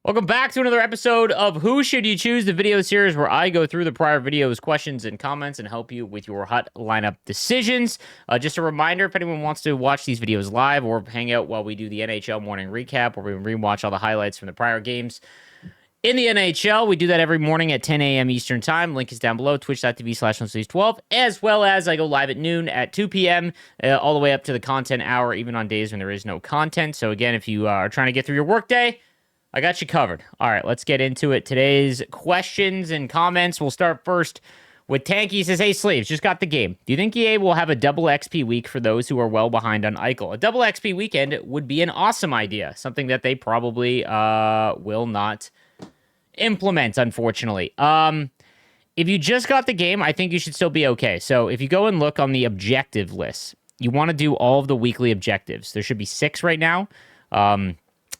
Welcome back to another episode of Who Should You Choose, the video series where I go through the prior videos, questions, and comments and help you with your hot lineup decisions. Just a reminder, if anyone wants to watch these videos live or hang out while we do the NHL morning recap where we rewatch all the highlights from the prior games in the NHL, we do that every morning at 10 a.m. Eastern Time. Link is down below, twitch.tv/12, as well as I go live at noon at 2 p.m. All the way up to the content hour, even on days when there is no content. So again, if you are trying to get through your workday, I got you covered. All right, let's get into it. Today's questions and comments. We'll start first with Tanky. He says, hey, Sleeves, just got the game. Do you think EA will have a double XP week for those who are well behind on Eichel? A double XP weekend would be an awesome idea, something that they probably will not implement, unfortunately. If you just got the game, I think you should still be okay. So if you go and look on the objective list, you want to do all of the weekly objectives. There should be 6 right now.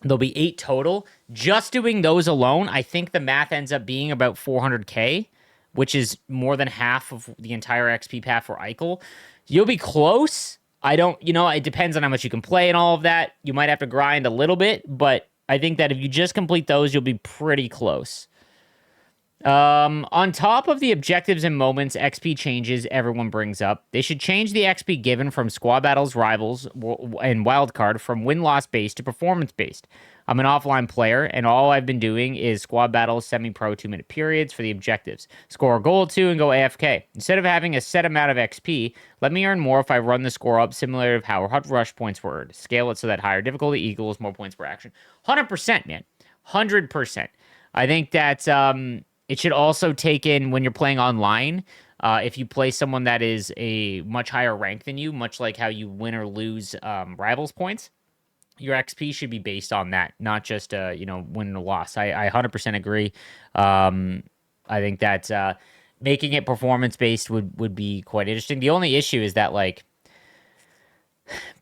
There'll be 8 total. Just doing those alone, I think the math ends up being about 400K, which is more than half of the entire XP path for Eichel. You'll be close. It depends on how much you can play and all of that. You might have to grind a little bit, but I think that if you just complete those, you'll be pretty close. On top of the objectives and moments, XP changes everyone brings up. They should change the XP given from squad battles, rivals, and wildcard from win-loss based to performance-based. I'm an offline player, and all I've been doing is squad battles, semi-pro 2-minute periods for the objectives. Score a goal or 2 and go AFK. Instead of having a set amount of XP, let me earn more if I run the score up similar to how hot rush points were earned. Scale it so that higher difficulty equals more points per action. 100%, man. 100%. I think that it should also take in when you're playing online. If you play someone that is a much higher rank than you, much like how you win or lose rivals points, your XP should be based on that, not just win or loss. I 100% agree. I think that making it performance based would be quite interesting. The only issue is that like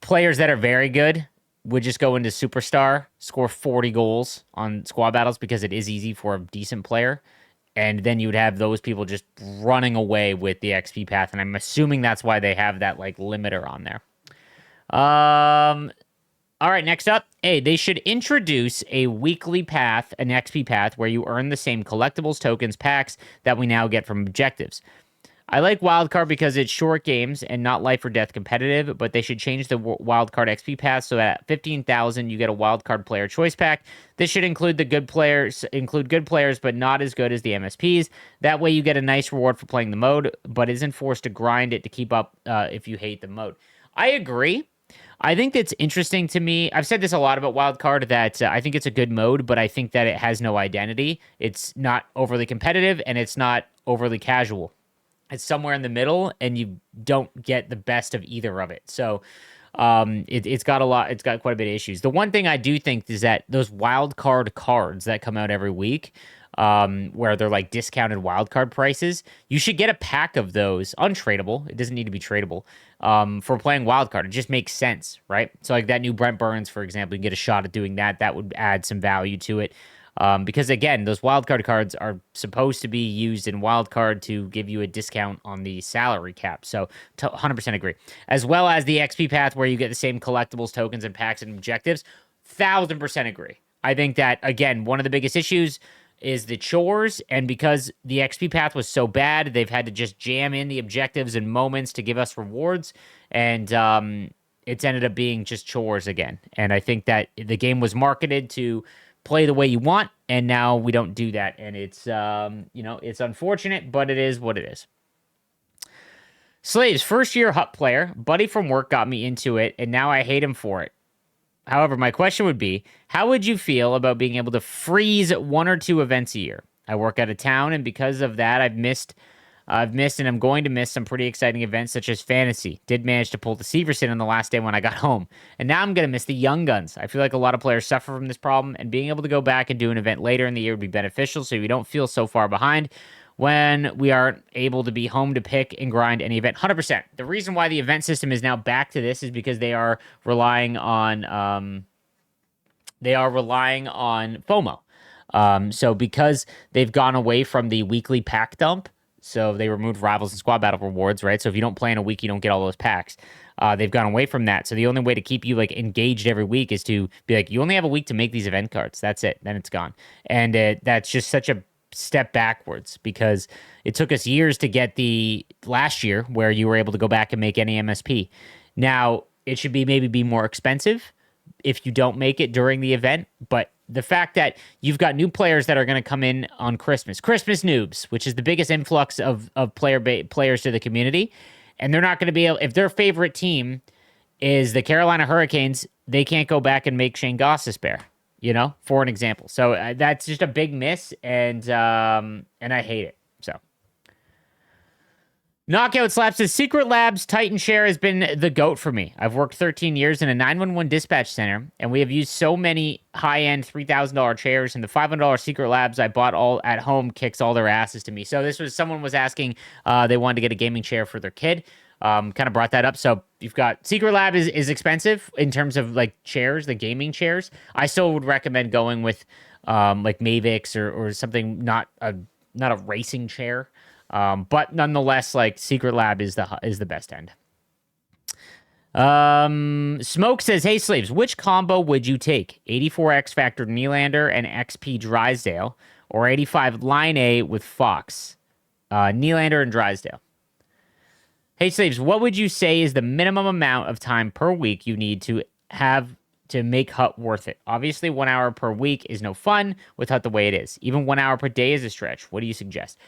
players that are very good would just go into superstar, score 40 goals on squad battles because it is easy for a decent player. And then you would have those people just running away with the XP path. And I'm assuming that's why they have that like limiter on there. All right, next up. Hey, they should introduce a weekly path, an XP path, where you earn the same collectibles, tokens, packs that we now get from objectives. I like wildcard because it's short games and not life or death competitive, but they should change the wildcard XP path so that at 15,000 you get a wildcard player choice pack. This should include good players, but not as good as the MSPs. That way you get a nice reward for playing the mode, but isn't forced to grind it to keep up if you hate the mode. I agree. I think that's interesting to me. I've said this a lot about wildcard, that I think it's a good mode, but I think that it has no identity. It's not overly competitive and it's not overly casual. It's somewhere in the middle, and you don't get the best of either of it. So it's got quite a bit of issues. The one thing I do think is that those wild card cards that come out every week, where they're like discounted wild card prices, you should get a pack of those, untradeable. It doesn't need to be tradable, for playing wild card. It just makes sense, right? So like that new Brent Burns, for example, you can get a shot at doing that. That would add some value to it. Because again, those wildcard cards are supposed to be used in wildcard to give you a discount on the salary cap. So 100% agree. As well as the XP path where you get the same collectibles, tokens, and packs and objectives. 1,000% agree. I think that, again, one of the biggest issues is the chores, and because the XP path was so bad, they've had to just jam in the objectives and moments to give us rewards, and it's ended up being just chores again. And I think that the game was marketed to play the way you want, and now we don't do that, and it's it's unfortunate, but it is what it is. Slaves, first year HUT player, buddy from work got me into it, and now I hate him for it. However, my question would be, how would you feel about being able to freeze 1 or 2 events a year? I work out of town, and because of that, I've missed and I'm going to miss some pretty exciting events such as Fantasy. Did manage to pull the Severson on the last day when I got home. And now I'm going to miss the Young Guns. I feel like a lot of players suffer from this problem, and being able to go back and do an event later in the year would be beneficial so we don't feel so far behind when we aren't able to be home to pick and grind any event. 100%. The reason why the event system is now back to this is because they are relying on FOMO. So because they've gone away from the weekly pack dump, so they removed rivals and squad battle rewards, right? So if you don't play in a week, you don't get all those packs. they've gone away from that. So the only way to keep you like engaged every week is to be like, you only have a week to make these event cards. That's it. Then it's gone. And that's just such a step backwards because it took us years to get the last year where you were able to go back and make any MSP. Now it should be maybe be more expensive if you don't make it during the event. But the fact that you've got new players that are going to come in on Christmas noobs, which is the biggest influx of players to the community, and they're not going to be able, if their favorite team is the Carolina Hurricanes, they can't go back and make Shane Goss despair, for an example. So that's just a big miss, and I hate it. So Knockout Slap says, Secret Labs Titan Share has been the GOAT for me. I've worked 13 years in a 911 dispatch center, and we have used so many high-end $3,000 chairs, and the $500 Secret Labs I bought all at home kicks all their asses to me. So this was, someone was asking, they wanted to get a gaming chair for their kid. Kind of brought that up. So you've got Secret Lab is expensive in terms of like chairs, the gaming chairs. I still would recommend going with like Mavix or something, not a racing chair. But nonetheless, like Secret Lab is the best end. Smoke says, hey slaves, which combo would you take? 84 X Factor Nylander and XP Drysdale, or 85 Line A with Fox? Nylander and Drysdale. Hey slaves, what would you say is the minimum amount of time per week you need to have to make Hut worth it? Obviously, 1 hour per week is no fun with Hut the way it is. Even 1 hour per day is a stretch. What do you suggest?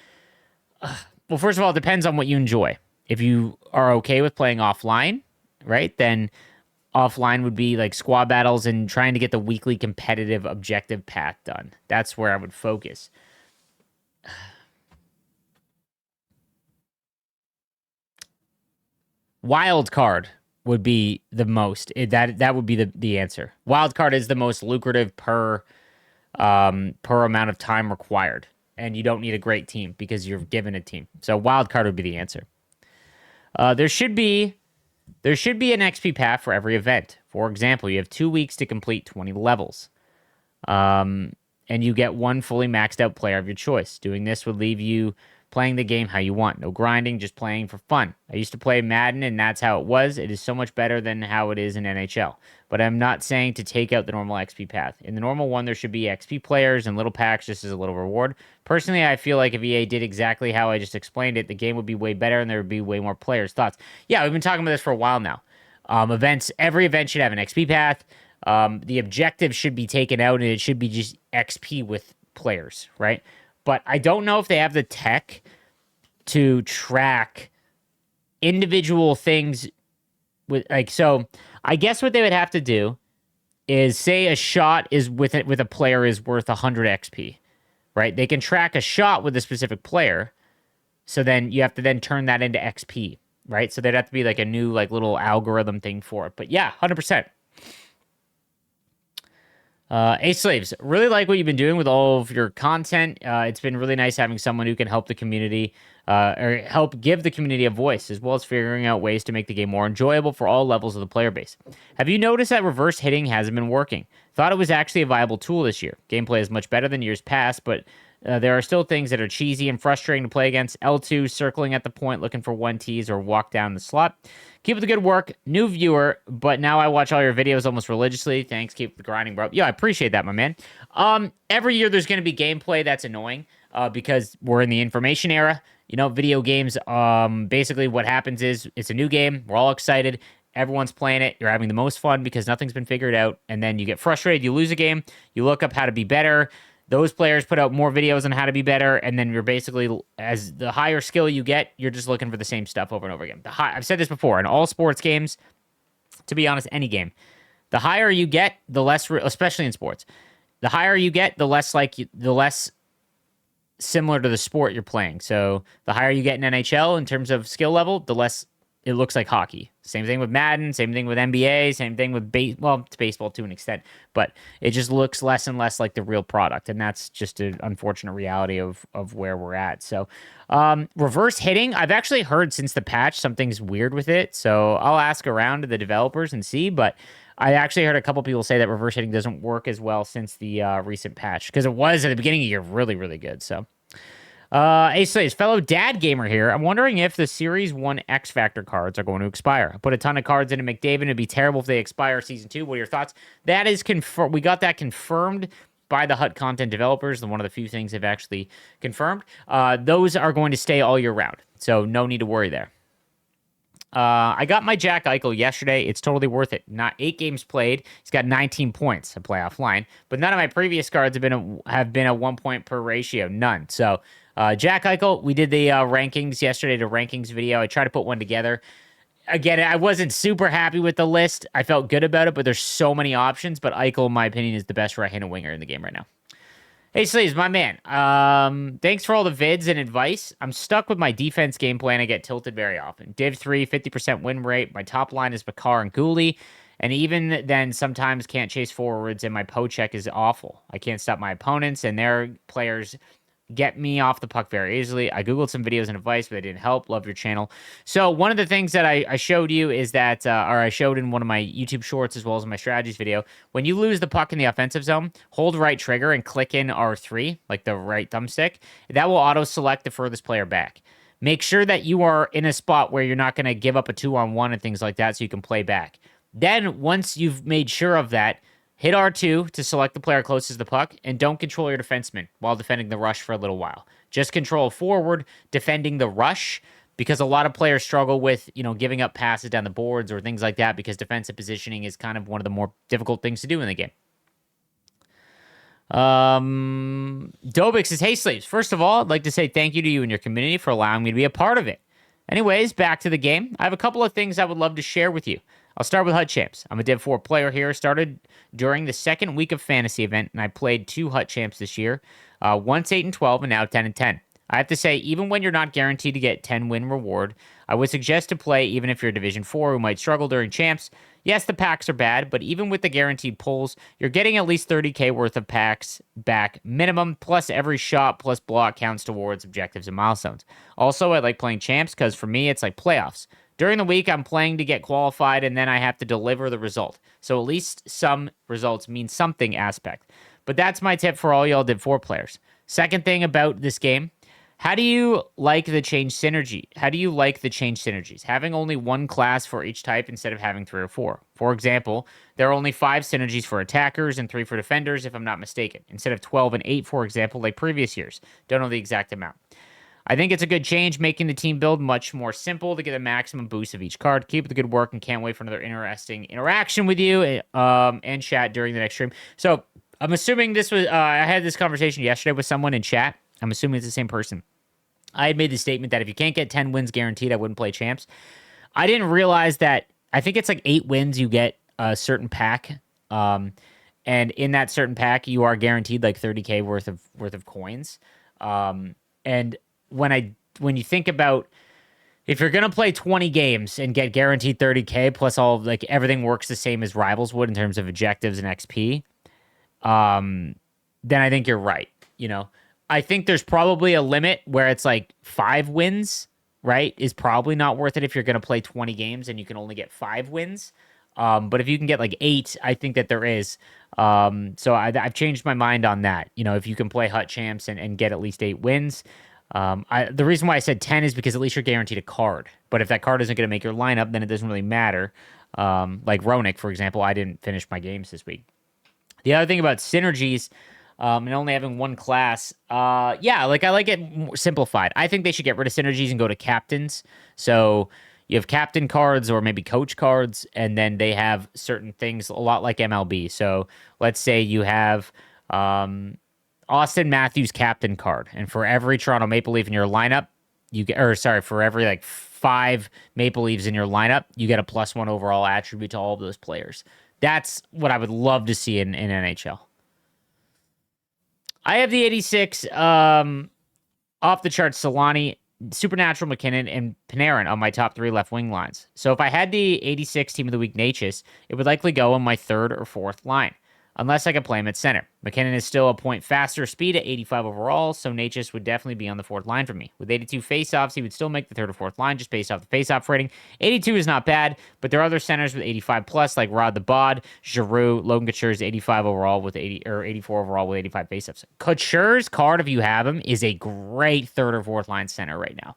Well, first of all, it depends on what you enjoy. If you are okay with playing offline, right, then offline would be like squad battles and trying to get the weekly competitive objective path done. That's where I would focus. Wild card would be the most. That would be the answer. Wild card is the most lucrative per amount of time required. And you don't need a great team because you're given a team. So wild card would be the answer. There should be an XP path for every event. For example, you have 2 weeks to complete 20 levels. And you get one fully maxed out player of your choice. Doing this would leave you playing the game how you want. No grinding, just playing for fun. I used to play Madden, and that's how it was. It is so much better than how it is in NHL. But I'm not saying to take out the normal XP path. In the normal one, there should be XP players and little packs just as a little reward. Personally, I feel like if EA did exactly how I just explained it, the game would be way better and there would be way more players. Thoughts? Yeah, we've been talking about this for a while now. Every event should have an XP path. The objective should be taken out, and it should be just XP with players, right? But I don't know if they have the tech to track individual things with so I guess what they would have to do is say a shot is with a player is worth 100 XP, right? They can track a shot with a specific player, so then you have to then turn that into XP, right? So there'd have to be like a new like little algorithm thing for it. But yeah, 100%. Ace Slaves, really like what you've been doing with all of your content. It's been really nice having someone who can help the community, or help give the community a voice, as well as figuring out ways to make the game more enjoyable for all levels of the player base. Have you noticed that reverse hitting hasn't been working? Thought it was actually a viable tool this year. Gameplay is much better than years past, but there are still things that are cheesy and frustrating to play against. L2, circling at the point, looking for 1Ts, or walk down the slot. Keep up the good work. New viewer, but now I watch all your videos almost religiously. Thanks. Keep the grinding, bro. Yeah, I appreciate that, my man. Every year there's going to be gameplay that's annoying because we're in the information era. Video games, basically what happens is it's a new game. We're all excited. Everyone's playing it. You're having the most fun because nothing's been figured out. And then you get frustrated. You lose a game. You look up how to be better. Those players put out more videos on how to be better, and then you're basically, as the higher skill you get, you're just looking for the same stuff over and over again. I've said this before, in all sports games, to be honest, any game, the higher you get, the less, especially in sports, the higher you get, the less similar to the sport you're playing. So the higher you get in NHL in terms of skill level, the less it looks like hockey. Same thing with Madden, same thing with NBA, same thing with it's baseball to an extent, but it just looks less and less like the real product, and that's just an unfortunate reality of where we're at. So reverse hitting, I've actually heard since the patch something's weird with it, so I'll ask around to the developers and see, but I actually heard a couple people say that reverse hitting doesn't work as well since the recent patch, because it was at the beginning of the year really, really good. So Ace Slays, fellow dad gamer here. I'm wondering if the Series 1 X Factor cards are going to expire. I put a ton of cards into McDavid. It'd be terrible if they expire Season 2. What are your thoughts? That is confirmed. We got that confirmed by the Hut content developers. One of the few things they've actually confirmed. Those are going to stay all year round. So no need to worry there. I got my Jack Eichel yesterday. It's totally worth it. Not 8 games played. He's got 19 points. A playoff line. But none of my previous cards have been a 1 point per ratio. None. So Jack Eichel, we did the rankings yesterday, the rankings video. I tried to put one together. Again, I wasn't super happy with the list. I felt good about it, but there's so many options. But Eichel, in my opinion, is the best right-handed winger in the game right now. Hey, Sleeves, my man. Thanks for all the vids and advice. I'm stuck with my defense game plan. I get tilted very often. Div 3, 50% win rate. My top line is Bakar and Gouli. And even then, sometimes can't chase forwards, and my pocheck is awful. I can't stop my opponents, and their players get me off the puck very easily. I Googled some videos and advice, but they didn't help. Love your channel. So one of the things that I showed you is that, or I showed in one of my YouTube shorts as well as in my strategies video, when you lose the puck in the offensive zone, hold right trigger and click in R3, like the right thumbstick. That will auto-select the furthest player back. Make sure that you are in a spot where you're not going to give up a 2-on-1 and things like that so you can play back. Then, once you've made sure of that, hit R2 to select the player closest to the puck, and don't control your defenseman while defending the rush for a little while. Just control forward, defending the rush, because a lot of players struggle with, giving up passes down the boards or things like that, because defensive positioning is kind of one of the more difficult things to do in the game. Dobik says, hey, Sleeves, first of all, I'd like to say thank you to you and your community for allowing me to be a part of it. Anyways, back to the game. I have a couple of things I would love to share with you. I'll start with Hut Champs. I'm a Div 4 player here. Started during the second week of Fantasy event, and I played 2 Hut Champs this year. Once 8 and 12, and now 10 and 10. I have to say, even when you're not guaranteed to get 10 win reward, I would suggest to play even if you're Division 4 who might struggle during Champs. Yes, the packs are bad, but even with the guaranteed pulls, you're getting at least 30K worth of packs back minimum, plus every shot plus block counts towards objectives and milestones. Also, I like playing Champs because for me, it's like playoffs. During the week, I'm playing to get qualified, and then I have to deliver the result. So at least some results mean something aspect. But that's my tip for all y'all Div 4 players. Second thing about this game, how do you like the change synergy? How do you like the change synergies? Having only one class for each type instead of having 3 or 4. For example, there are only 5 synergies for attackers and 3 for defenders, if I'm not mistaken, instead of 12 and 8, for example, like previous years. Don't know the exact amount. I think it's a good change, making the team build much more simple to get a maximum boost of each card. Keep up the good work, and can't wait for another interesting interaction with you and chat during the next stream. So I'm assuming this was, I had this conversation yesterday with someone in chat. I'm assuming it's the same person. I had made the statement that if you can't get 10 wins guaranteed, I wouldn't play Champs. I didn't realize that, I think it's like 8 wins you get a certain pack. And in that certain pack, you are guaranteed like 30K worth of coins. And when you think about, if you're going to play 20 games and get guaranteed 30K plus all of, like, everything works the same as Rivals would in terms of objectives and XP, then I think you're right. I think there's probably a limit where it's like 5 wins, right, is probably not worth it if you're going to play 20 games and you can only get 5 wins. But if you can get like 8, I think that there is. So I've changed my mind on that. If you can play Hut Champs and get at least 8 wins. The reason why I said 10 is because at least you're guaranteed a card. But if that card isn't going to make your lineup, then it doesn't really matter. Like Roenick, for example, I didn't finish my games this week. The other thing about synergies and only having one class, I like it more simplified. I think they should get rid of synergies and go to captains. So you have captain cards or maybe coach cards, and then they have certain things a lot like MLB. So let's say you have Austin Matthews captain card, and for every Toronto Maple Leaf in your lineup, for every like 5 Maple Leafs in your lineup, you get a +1 overall attribute to all of those players. That's what I would love to see in NHL. I have the 86 off the charts Solani, Supernatural McKinnon, and Panarin on my top 3 left wing lines. So if I had the 86 team of the week Natchez, it would likely go on my 3rd or 4th line. unless I could play him at center. McKinnon is still a point faster speed at 85 overall, so Natchez would definitely be on the fourth line for me. With 82 faceoffs, he would still make the third or fourth line just based off the faceoff rating. 82 is not bad, but there are other centers with 85 plus, like Rod the Bod, Giroux, Logan Couture is 85 overall with 84 overall with 85 faceoffs. Couture's card, if you have him, is a great third or fourth line center right now.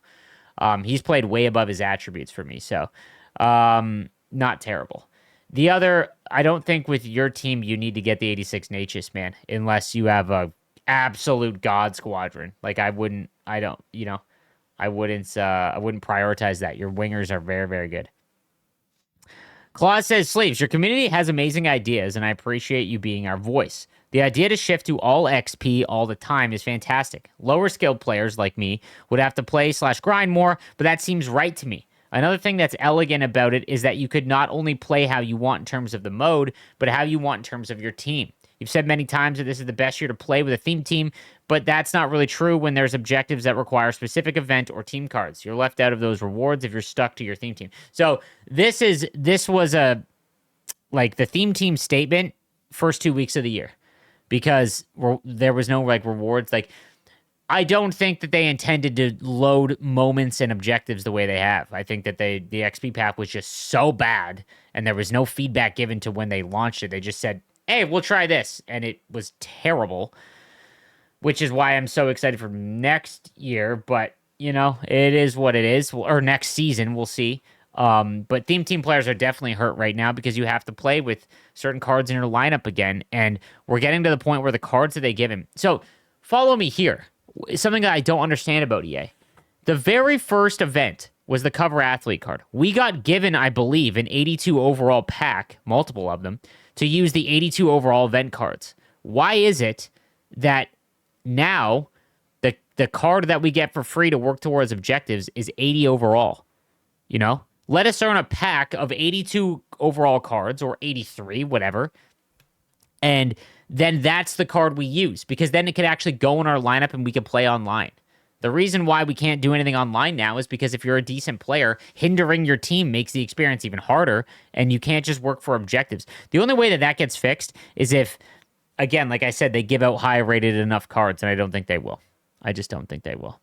He's played way above his attributes for me, so not terrible. The other, I don't think with your team you need to get the 86 Natchez, man, unless you have a absolute god squadron. Like I wouldn't prioritize that. Your wingers are very, very good. Claus says, Sleeves, your community has amazing ideas, and I appreciate you being our voice. The idea to shift to all XP all the time is fantastic. Lower skilled players like me would have to play/grind more, but that seems right to me. Another thing that's elegant about it is that you could not only play how you want in terms of the mode, but how you want in terms of your team. You've said many times that this is the best year to play with a theme team, but that's not really true when there's objectives that require specific event or team cards. You're left out of those rewards if you're stuck to your theme team. So this was the theme team statement first 2 weeks of the year because there was no rewards. I don't think that they intended to load moments and objectives the way they have. I think that the XP path was just so bad, and there was no feedback given to when they launched it. They just said, hey, we'll try this, and it was terrible, which is why I'm so excited for next year, but, it is what it is, or next season, we'll see. But theme team players are definitely hurt right now because you have to play with certain cards in your lineup again, and we're getting to the point where the cards that they give him. So follow me here. Something that I don't understand about EA. The very first event was the cover athlete card. We got given, I believe, an 82 overall pack, multiple of them, to use the 82 overall event cards. Why is it that now the card that we get for free to work towards objectives is 80 overall? Let us earn a pack of 82 overall cards, or 83, whatever, and then that's the card we use, because then it could actually go in our lineup and we can play online. The reason why we can't do anything online now is because if you're a decent player, hindering your team makes the experience even harder, and you can't just work for objectives. The only way that gets fixed is if, again, like I said, they give out high-rated enough cards, and I don't think they will. I just don't think they will.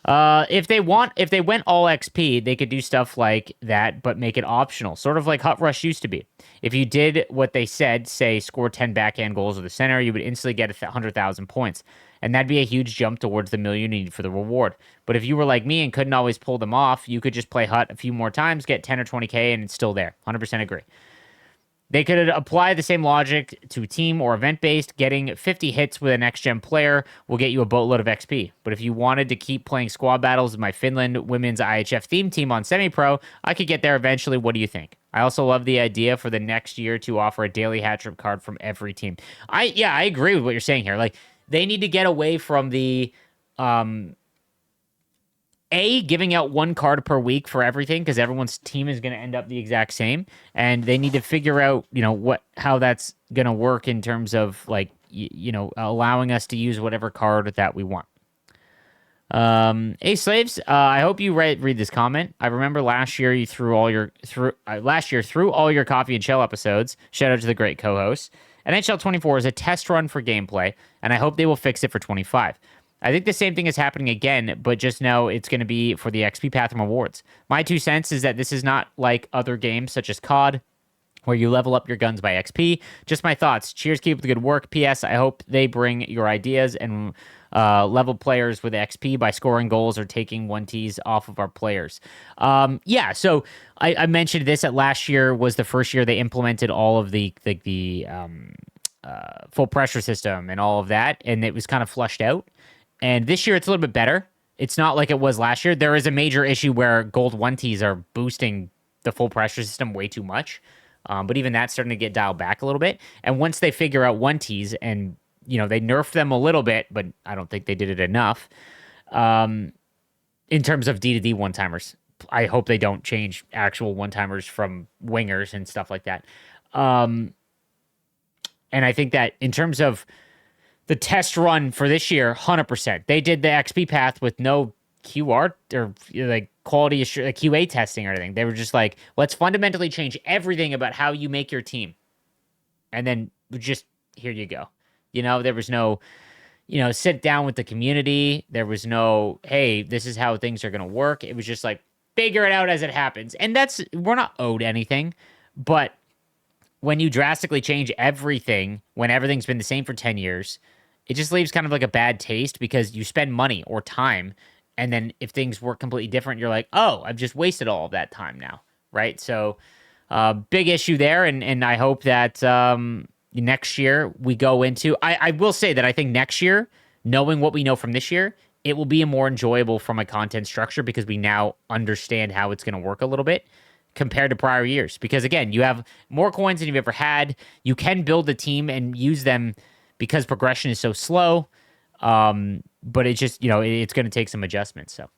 If they went all XP, they could do stuff like that, but make it optional, sort of like Hut Rush used to be. If you did what they said, say score 10 backhand goals with the center, you would instantly get 100,000 points, and that'd be a huge jump towards the million you need for the reward. But if you were like me and couldn't always pull them off, you could just play Hut a few more times, get 10 or 20k, and it's still there. 100% agree. They could apply the same logic to team or event-based. Getting 50 hits with a next-gen player will get you a boatload of XP. But if you wanted to keep playing squad battles with my Finland women's IHF theme team on semi-pro, I could get there eventually. What do you think? I also love the idea for the next year to offer a daily hat-trick card from every team. I agree with what you're saying here. They need to get away from the... giving out one card per week for everything, because everyone's team is going to end up the exact same, and they need to figure out, how that's going to work in terms of allowing us to use whatever card that we want. Hey Slaves, I hope you read this comment. I remember last year you threw all your coffee and shell episodes. Shout out to the great co-host. NHL 24 is a test run for gameplay, and I hope they will fix it for 25. I think the same thing is happening again, but just know it's going to be for the XP path and rewards. My 2 cents is that this is not like other games such as COD, where you level up your guns by XP. Just my thoughts. Cheers, keep up the good work. P.S. I hope they bring your ideas and level players with XP by scoring goals or taking 1Ts off of our players. So I mentioned this at last year was the first year they implemented all of the full pressure system and all of that, and it was kind of flushed out. And this year, it's a little bit better. It's not like it was last year. There is a major issue where gold 1Ts are boosting the full pressure system way too much. But even that's starting to get dialed back a little bit. And once they figure out 1Ts and, they nerfed them a little bit, but I don't think they did it enough in terms of D2D one-timers. I hope they don't change actual one-timers from wingers and stuff like that. And I think that in terms of the test run for this year, 100%. They did the XP path with no QR or quality QA testing or anything. They were just like, let's fundamentally change everything about how you make your team. And then just here you go. There was no, sit down with the community. There was no, hey, this is how things are going to work. It was just like, figure it out as it happens. And we're not owed anything, but when you drastically change everything, when everything's been the same for 10 years, it just leaves kind of like a bad taste because you spend money or time. And then if things work completely different, you're like, oh, I've just wasted all of that time now. Right. So, big issue there. And I hope that next year we go into, I will say that I think next year, knowing what we know from this year, it will be more enjoyable from a content structure because we now understand how it's going to work a little bit compared to prior years. Because again, you have more coins than you've ever had. You can build a team and use them because progression is so slow. But it's just, it's going to take some adjustments. So,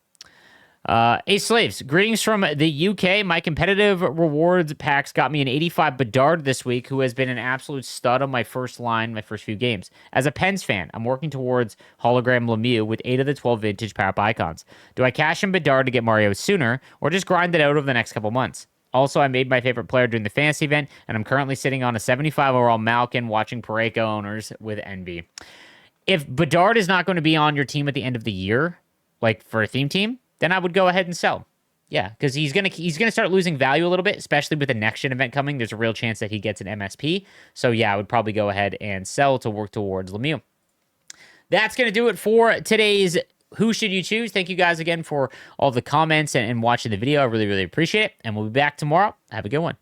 Ace Slaves, greetings from the UK. My competitive rewards packs got me an 85 Bedard this week, who has been an absolute stud on my first line, my first few games. As a Pens fan, I'm working towards hologram Lemieux with 8 of the 12 vintage power-up icons. Do I cash in Bedard to get Mario sooner, or just grind it out over the next couple months? Also, I made my favorite player during the fantasy event, and I'm currently sitting on a 75 overall Malkin watching Pareko owners with envy. If Bedard is not going to be on your team at the end of the year, like for a theme team, then I would go ahead and sell. Yeah, because he's gonna start losing value a little bit, especially with the next gen event coming. There's a real chance that he gets an MSP. So yeah, I would probably go ahead and sell to work towards Lemieux. That's gonna do it for today's Who Should You Choose? Thank you guys again for all the comments and watching the video. I really, really appreciate it. And we'll be back tomorrow. Have a good one.